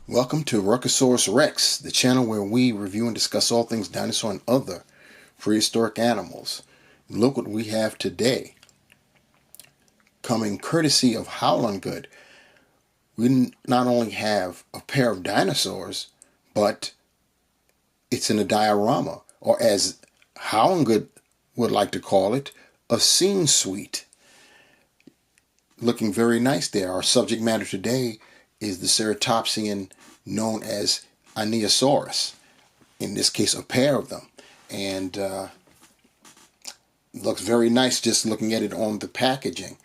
Welcome to Ruckosaurus Rex, the channel where we review and discuss all things dinosaur and other prehistoric animals. Look what we have today. Coming courtesy of Haolonggood, we not only have a pair of dinosaurs, but it's in a diorama, or as Haolonggood would like to call it, a scene suite. Looking very nice there. Our subject matter today is the ceratopsian known as Einiosaurus. In this case, a pair of them. And looks very nice just looking at it on the packaging.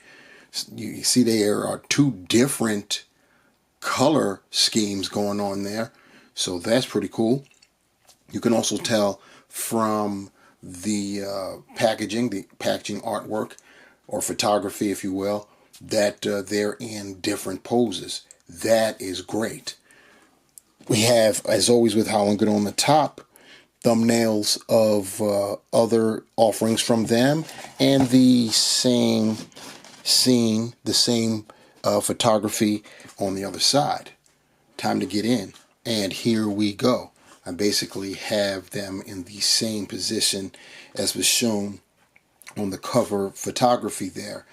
You see there are two different color schemes going on there. So that's pretty cool. You can also tell from the packaging artwork, or photography if you will, that they're in different poses. That is great. We have, as always with Haolonggood on the top, thumbnails of other offerings from them, and the same scene, the same photography on the other side. Time to get in. And here we go. I basically have them in the same position as was shown on the cover photography there.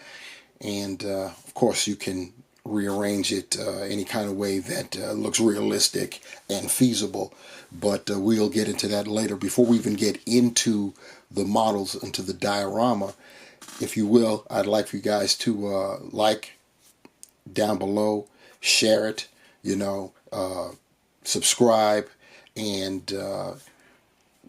And of course you can rearrange it any kind of way that looks realistic and feasible, but we'll get into that later. Before we even get into the models, into the diorama, if you will, I'd like for you guys to like down below, share it, subscribe, and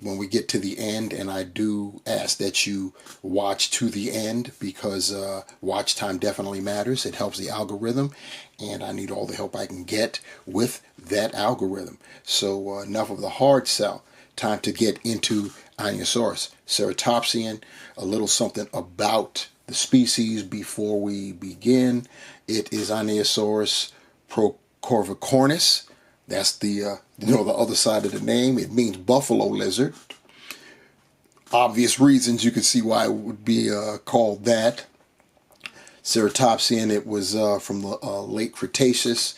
when we get to the end, and I do ask that you watch to the end, because watch time definitely matters. It helps the algorithm, and I need all the help I can get with that algorithm. So enough of the hard sell. Time to get into Einiosaurus ceratopsian. A little something about the species before we begin. It is Einiosaurus procorvicornis. That's the the other side of the name. It means buffalo lizard. Obvious reasons you can see why it would be called that. Ceratopsian, it was from the late Cretaceous,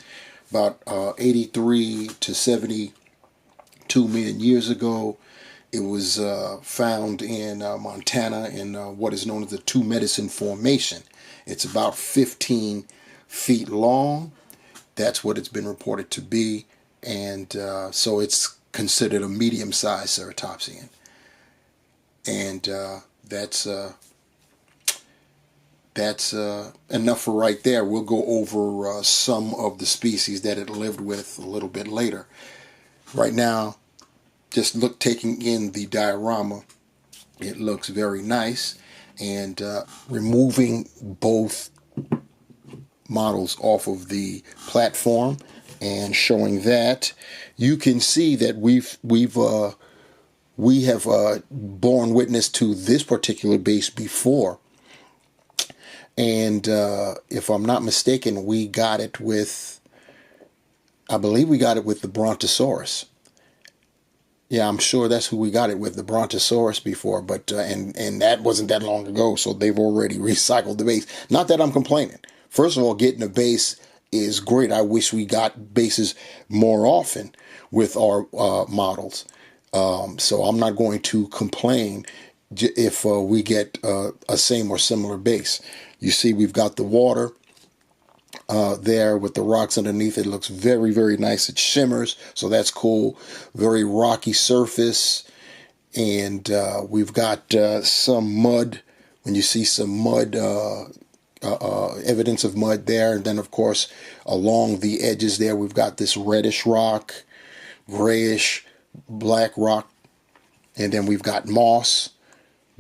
about 83 to 72 million years ago. It was found in Montana in what is known as the Two Medicine Formation. It's about 15 feet long. That's what it's been reported to be. And so it's considered a medium-sized ceratopsian. And that's enough for right there. We'll go over some of the species that it lived with a little bit later. Right now, just taking in the diorama, it looks very nice. And removing both models off of the platform and showing that, you can see that we have borne witness to this particular base before, and if I'm not mistaken, we got it with, I believe we got it with the Brontosaurus. Yeah, I'm sure that's who we got it with, the Brontosaurus before, but and that wasn't that long ago, so they've already recycled the base. Not that I'm complaining. First of all, getting a base is great. I wish we got bases more often with our models. So I'm not going to complain if we get a same or similar base. You see, we've got the water there with the rocks underneath. It looks very, very nice. It shimmers, so that's cool. Very rocky surface. And we've got some mud. When you see some mud, evidence of mud there. And then, of course, along the edges there, we've got this reddish rock, grayish, black rock. And then we've got moss,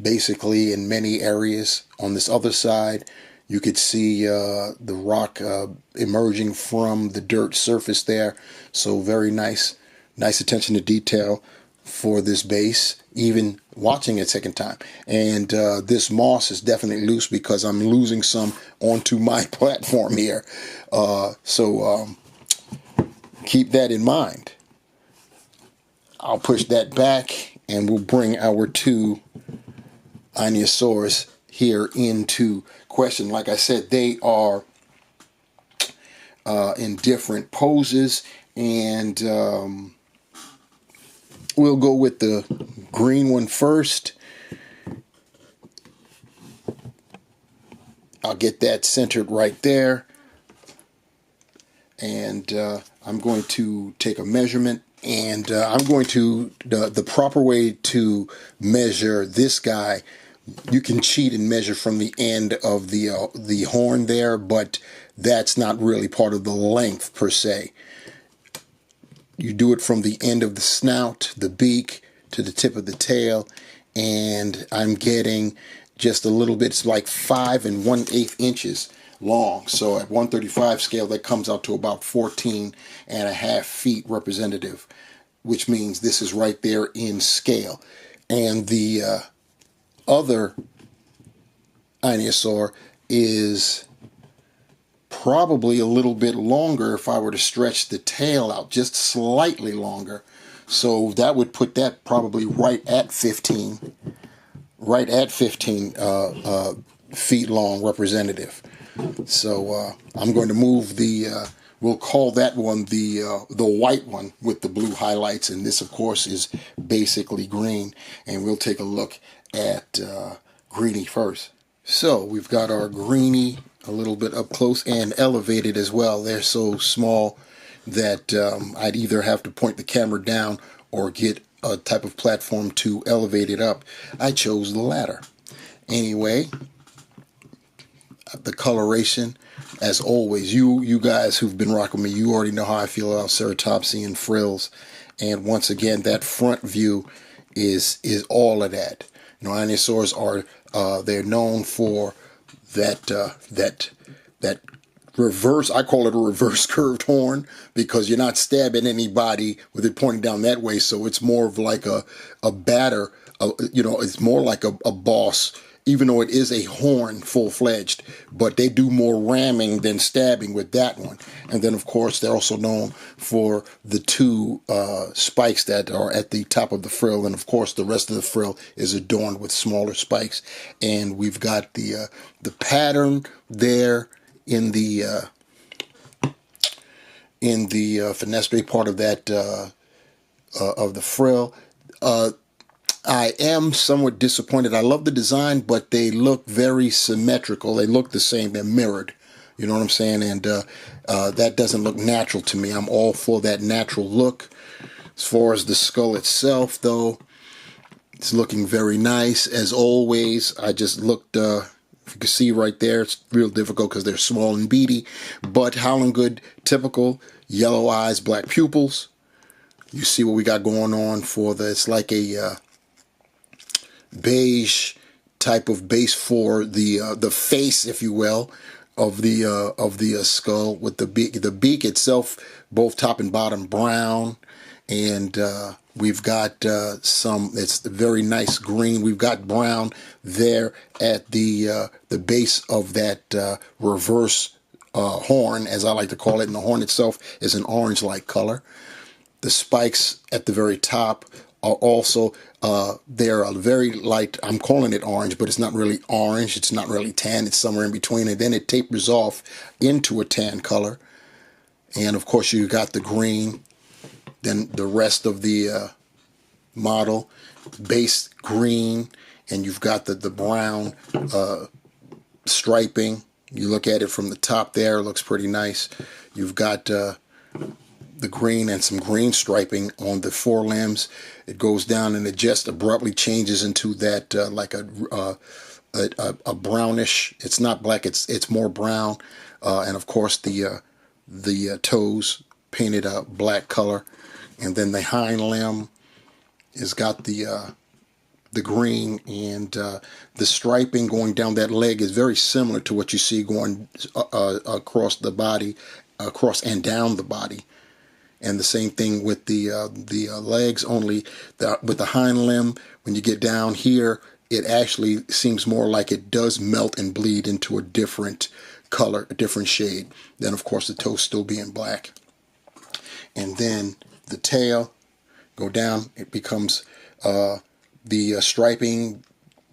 basically, in many areas. On this other side, you could see the rock emerging from the dirt surface there. So very nice. Nice attention to detail for this base, even watching it second time. And this moss is definitely loose because I'm losing some onto my platform here. So keep that in mind. I'll push that back and we'll bring our two Einiosaurus here into question. Like I said, they are in different poses, And we'll go with the green one first. I'll get that centered right there. And I'm going to take a measurement, and I'm going to, the proper way to measure this guy, you can cheat and measure from the end of the horn there, but that's not really part of the length per se. You do it from the end of the snout, the beak, to the tip of the tail, and I'm getting just a little bit. It's like 5 1/8 inches long. So at 135 scale, that comes out to about 14.5 feet representative, which means this is right there in scale. And the other Einiosaur is probably a little bit longer if I were to stretch the tail out just slightly longer. So that would put that probably right at 15 feet long representative. So I'm going to move the, we'll call that one the white one with the blue highlights, and this of course is basically green, and we'll take a look at greenie first. So we've got our greenie a little bit up close and elevated as well. They're so small that I'd either have to point the camera down or get a type of platform to elevate it up. I chose the latter. Anyway, the coloration, as always, you guys who've been rocking me, you already know how I feel about ceratopsian frills. And once again, that front view is all of that. You know, Einiosaurs are they're known for that reverse, I call it a reverse curved horn, because you're not stabbing anybody with it pointing down that way. So it's more of like a batter, you know, it's more like a boss, even though it is a horn full-fledged, but they do more ramming than stabbing with that one. And then of course they're also known for the two spikes that are at the top of the frill, and of course the rest of the frill is adorned with smaller spikes. And we've got the pattern there in the fenestre part of that of the frill. I am somewhat disappointed. I love the design, but they look very symmetrical. They look the same. They're mirrored. You know what I'm saying? And that doesn't look natural to me. I'm all for that natural look. As far as the skull itself, though, it's looking very nice. As always, I just looked, if you can see right there, it's real difficult because they're small and beady. But Haolonggood, typical, yellow eyes, black pupils. You see what we got going on for the, it's like a beige type of base for the face, if you will, of the skull, with the beak. The beak itself, both top and bottom, brown, and we've got some. It's very nice green. We've got brown there at the base of that reverse horn, as I like to call it, and the horn itself is an orange-like color. The spikes at the very top are also, they're a very light, I'm calling it orange, but it's not really orange, it's not really tan, it's somewhere in between, and then it tapers off into a tan color. And of course you got the green, then the rest of the model, base green, and you've got the brown striping. You look at it from the top there, it looks pretty nice. You've got the green and some green striping on the forelimbs. It goes down and it just abruptly changes into that like a brownish. It's not black. It's more brown. And of course the toes painted a black color, and then the hind limb has got the green, and the striping going down that leg is very similar to what you see going across the body, across and down the body. And the same thing with the legs, only with the hind limb, when you get down here, it actually seems more like it does melt and bleed into a different color, a different shade. Then, of course, the toes still being black. And then the tail, go down, it becomes, the striping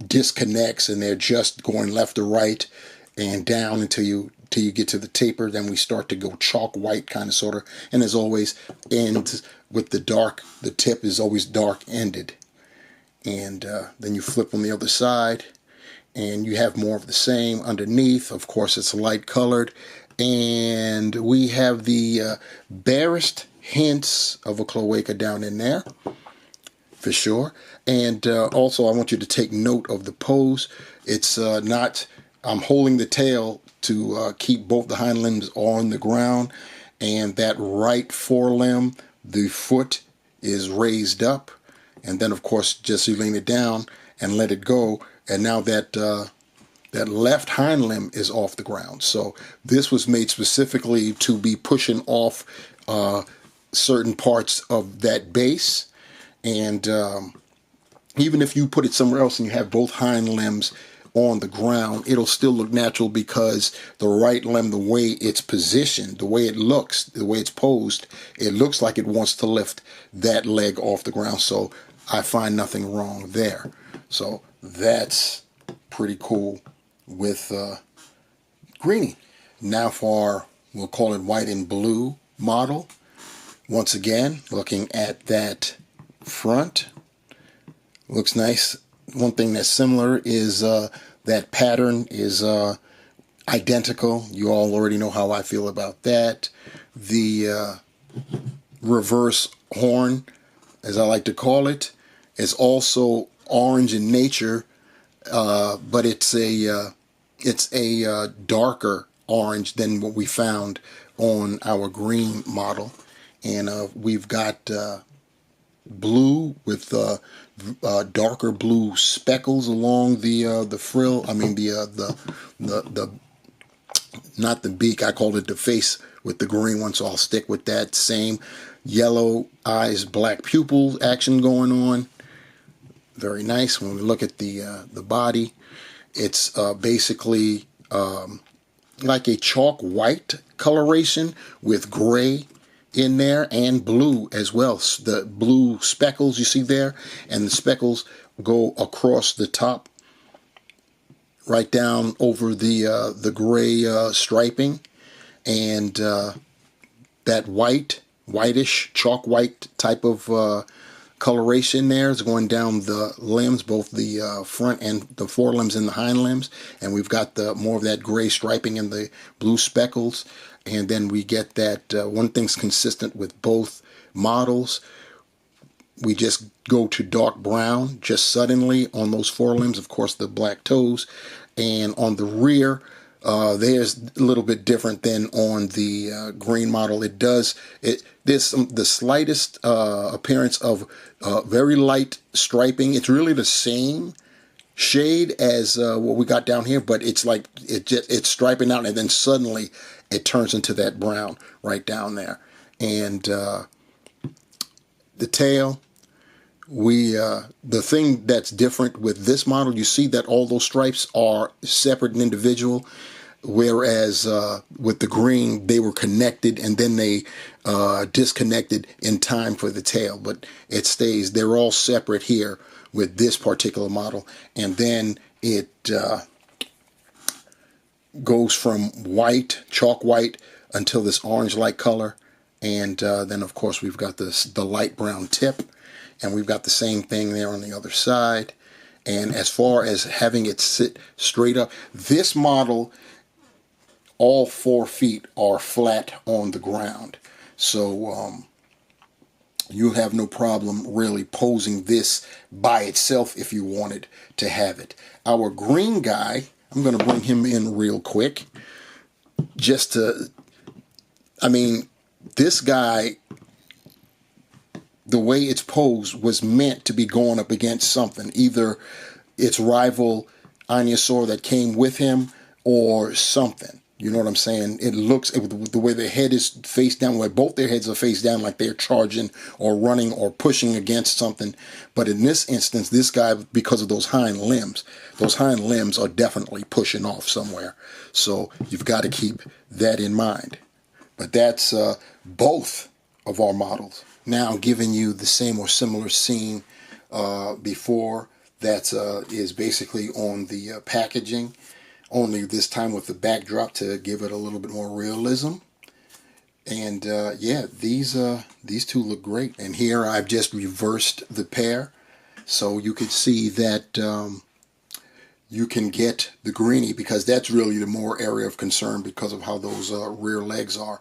disconnects, and they're just going left or right and down until you till you get to the taper. Then we start to go chalk white kind of sort of, and as always ends with the dark. The tip is always dark ended, and then you flip on the other side and you have more of the same underneath. Of course, it's light colored, and we have the barest hints of a cloaca down in there for sure. And also I want you to take note of the pose. It's not, I'm holding the tail to keep both the hind limbs on the ground, and that right forelimb, the foot is raised up, and then of course just you lean it down and let it go, and now that that left hind limb is off the ground. So this was made specifically to be pushing off certain parts of that base, and even if you put it somewhere else and you have both hind limbs on the ground, it'll still look natural, because the right limb, the way it's positioned, the way it looks, the way it's posed, it looks like it wants to lift that leg off the ground. So I find nothing wrong there. So that's pretty cool with Greenie. Now for, we'll call it white and blue model. Once again, looking at that front, looks nice. One thing that's similar is that pattern is identical. You all already know how I feel about that. The reverse horn, as I like to call it, is also orange in nature, but it's a darker orange than what we found on our green model. And we've got blue with darker blue speckles along the frill. I mean the not the beak. I called it the face with the green one, so I'll stick with that. Same yellow eyes, black pupils action going on. Very nice. When we look at the body, it's basically like a chalk white coloration with gray in there and blue as well. The blue speckles you see there, and the speckles go across the top right down over the gray striping, and that whitish chalk white type of coloration there is going down the limbs, both the front and the forelimbs and the hind limbs, and we've got the more of that gray striping and the blue speckles. And then we get that one thing's consistent with both models. We just go to dark brown just suddenly on those forelimbs, of course the black toes, and on the rear there's a little bit different than on the green model. There's the slightest appearance of very light striping. It's really the same shade as what we got down here, but it's like it's striping out, and then suddenly it turns into that brown right down there. And the tail, the thing that's different with this model, you see that all those stripes are separate and individual, whereas with the green they were connected and then they disconnected in time for the tail, but it stays, they're all separate here with this particular model. And then it goes from white, chalk white, until this orange light color, and then of course we've got the light brown tip, and we've got the same thing there on the other side. And as far as having it sit straight up, this model, all 4 feet are flat on the ground, so you'll have no problem really posing this by itself if you wanted to have it. Our green guy, I'm going to bring him in real quick just to, I mean, this guy, the way it's posed was meant to be going up against something, either its rival Einiosaurus that came with him or something. You know what I'm saying? It looks, the way their head is face down, where both their heads are face down, like they're charging or running or pushing against something. But in this instance, this guy, because of those hind limbs are definitely pushing off somewhere. So you've got to keep that in mind. But that's both of our models. Now giving you the same or similar scene before, that is basically on the packaging. only this time with the backdrop to give it a little bit more realism. And yeah, these two look great. And here I've just reversed the pair, so you can see that you can get the greenie, because that's really the more area of concern because of how those rear legs are.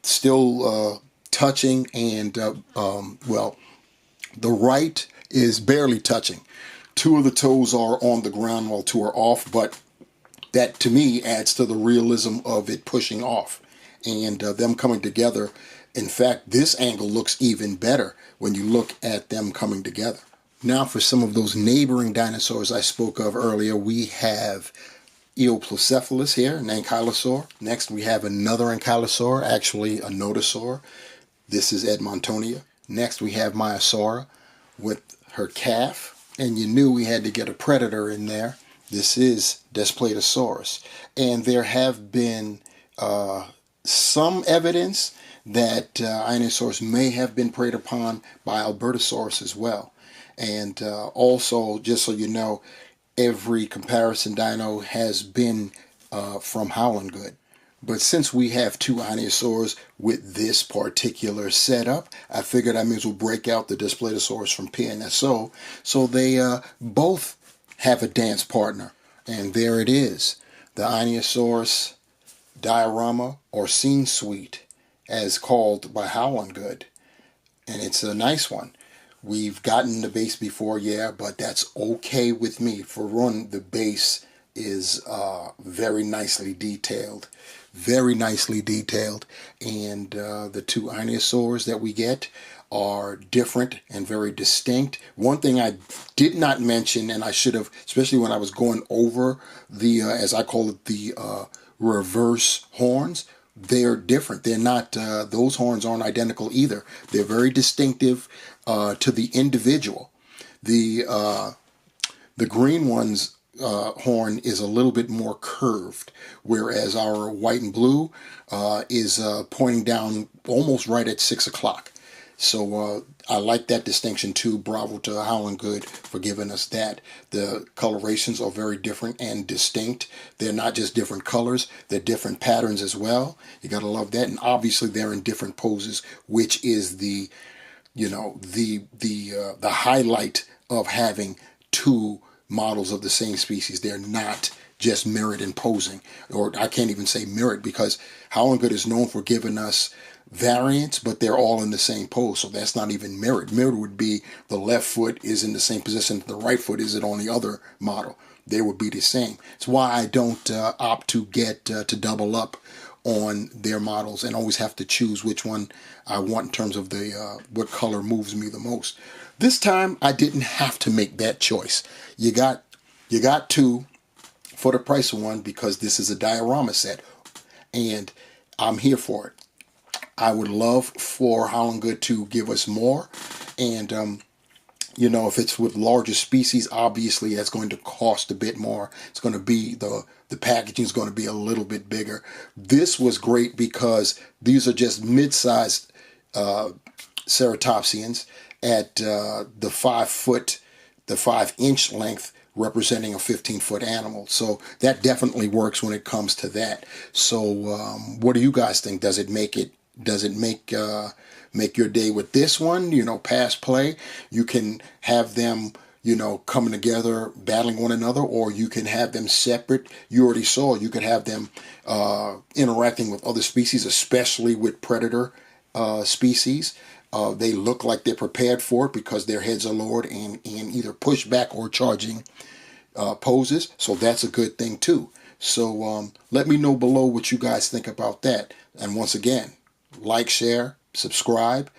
Still touching, and well, the right is barely touching. Two of the toes are on the ground while two are off, but that to me adds to the realism of it pushing off and them coming together. In fact, this angle looks even better when you look at them coming together. Now for some of those neighboring dinosaurs I spoke of earlier, we have Eoplocephalus here, an ankylosaur. Next we have another ankylosaur, actually a nodosaur. This is Edmontonia. Next we have Maiasaura with her calf. And you knew we had to get a predator in there. This is Daspletosaurus. And there have been some evidence that Einiosaurus may have been preyed upon by Albertosaurus as well. And also, just so you know, every comparison dino has been from Haolonggood. But since we have two Einiosaurs with this particular setup, I figured I may as well break out the Daspletosaurus from PNSO, so they both have a dance partner. And there it is, the Einiosaurus diorama, or scene suite, as called by Haolonggood. And it's a nice one. We've gotten the base before, yeah, but that's okay with me. For one, the base is very nicely detailed. Very nicely detailed. And the two Einiosaurs that we get are different and very distinct. One thing I did not mention, and I should have, especially when I was going over the, as I call it, the reverse horns, they're different. They're not, those horns aren't identical either. They're very distinctive to the individual. The green one's horn is a little bit more curved, whereas our white and blue is pointing down almost right at 6 o'clock. So I like that distinction too. Bravo to Haolonggood for giving us that. The colorations are very different and distinct. They're not just different colors, they're different patterns as well. You gotta love that. And obviously they're in different poses, which is the, you know, the highlight of having two models of the same species. They're not just mirrored and posing, or I can't even say mirrored, because Haolonggood is known for giving us variants, but they're all in the same pose, so that's not even mirrored. Mirrored would be the left foot is in the same position, the right foot is it on the other model. They would be the same. It's why I don't opt to get to double up on their models and always have to choose which one I want in terms of the what color moves me the most. This time I didn't have to make that choice. You got two for the price of one, because this is a diorama set and I'm here for it. I would love for Haolonggood to give us more, and you know, if it's with larger species, obviously that's going to cost a bit more. It's going to be the packaging is going to be a little bit bigger. This was great because these are just mid-sized ceratopsians at the 5-inch length, representing a 15-foot animal. So that definitely works when it comes to that. So what do you guys think? Does it make your day with this one? You know, pass play. You can have them, you know, coming together, battling one another, or you can have them separate. You already saw you could have them interacting with other species, especially with predator species. They look like they're prepared for it because their heads are lowered and either push back or charging poses. So that's a good thing too. So let me know below what you guys think about that. And once again, like, share, subscribe,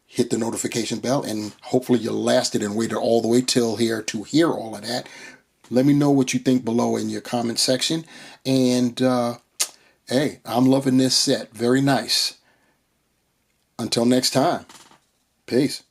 hit the notification bell, and hopefully you lasted and waited all the way till here to hear all of that. Let me know what you think below in your comment section. And hey, I'm loving this set. Very nice. Until next time, peace.